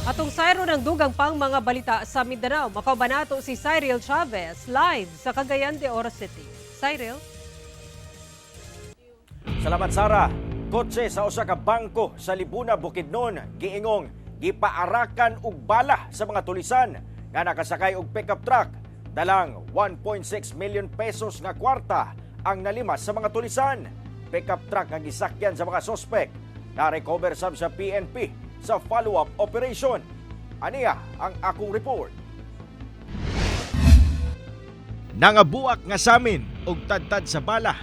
Atong sayro ng dugang pang mga balita sa Mindanao, makabanato si Cyril Chavez live sa Cagayan de Oro City. Cyril? Salamat Sara. Kotse sa usa ka bangko sa Libuna, Bukidnon, giingong gipaarakan og bala sa mga tulisan nga nakasakay og pickup truck. Dalang 1.6 million pesos nga kwarta ang nalimas sa mga tulisan. Pickup truck nga gisakyan sa mga sospek na-recover sab sa PNP sa follow-up operation. Aniya ang akong report. Nangabuak nga samin og tadtad sa bala.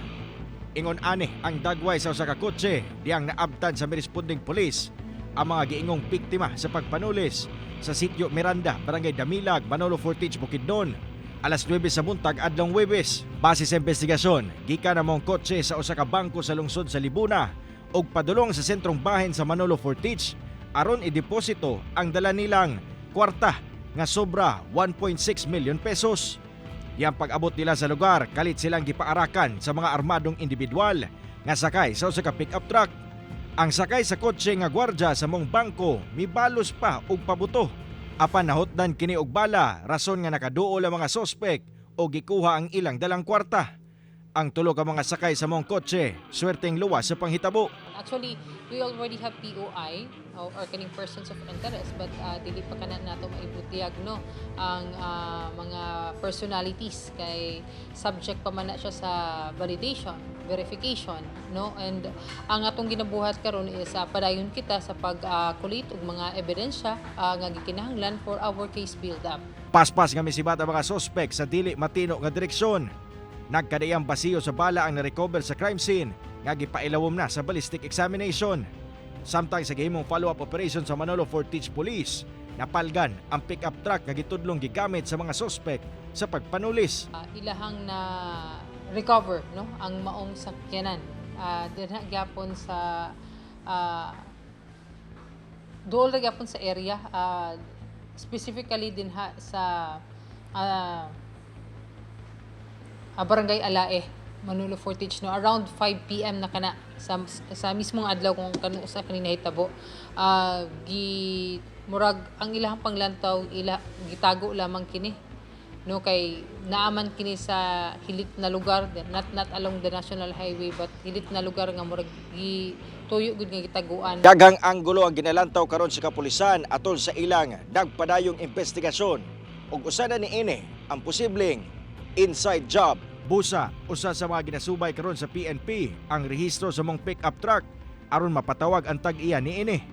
Ingon ani ang dagway sa usa ka kotse diyang naabtan sa miresponding pulis ang mga giingong biktima sa pagpanulis sa sitio Miranda, Barangay Damilag, Manolo Fortich, Bukidnon. Alas 9 sa buntag adlong Huwebes. Base sa investigasyon, gikan namong kotse sa usa ka bangko sa lungsod sa Libuna ug padulong sa sentrong bahin sa Manolo Fortich aron ideposito ang dala nilang kwarta nga sobra 1.6 million pesos. Yang pag-abot nila sa lugar, kalit silang gipaarakan sa mga armadong individual nga sakay sa usa ka pick-up truck. Ang sakay sa kotse nga gwardya sa mong bangko mibalos pa og pabuto. Apan nahotdan kini og bala, rason nga nakaduol ang mga sospek o gikuha ang ilang dalang kwarta. Ang tulo ka mga sakay sa mong kotse, swerteng luwas sa panghitabo. Actually, we already have POI or kaning persons of interest, but dili pa kana nato maibutiyag no ang mga personalities kay subject pa man na siya sa validation, verification, no, and ang atong ginabuhat karon is padayon kita sa pag-collate og mga ebidensya nga gikinahanglan for our case build up. Paspas nga misibat ang mga sospek sa dili matino nga direksyon. Nagkadayang basiyo sa bala ang na-recover sa crime scene nga gipailawom na sa ballistic examination. Samtang sa gihimong follow-up operation sa Manolo Fortich Police, napalgan ang pick-up truck nga gitudlong gigamit sa mga sospek sa pagpanulis. Ilahang na recover no ang maong sakyanan dinha gyapon sa dool ra gyapon sa area, specifically dinha sa Barangay Alae, Manolo Fortich, no, around 5 PM na kana sa mismong adlaw kung kanu sa kanina hitabo. Murag ang ilahang panglantaw gitago lamang kini, no, kay naaman kini sa hilit na lugar, not along the national highway but hilit na lugar nga murag tuyo gud nga gitaguan. Daghang anggulo ang ginalantaw karon sa kapulisan atol sa ilang nagpadayong investigasyon ug usa na niini ang posibleng inside job. Busa, usa sa mga ginasubay karon sa PNP ang rehistro sa mong pick-up truck aron mapatawag ang tag-iya niini.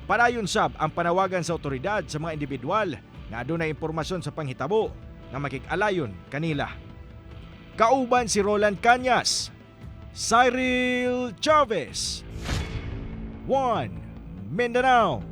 Padayon sab ang panawagan sa otoridad sa mga individual nga adunay impormasyon sa panghitabo nga makik-alayon kanila. Kauban si Roland Cañas, Cyril Chavez, 1 Mindanao.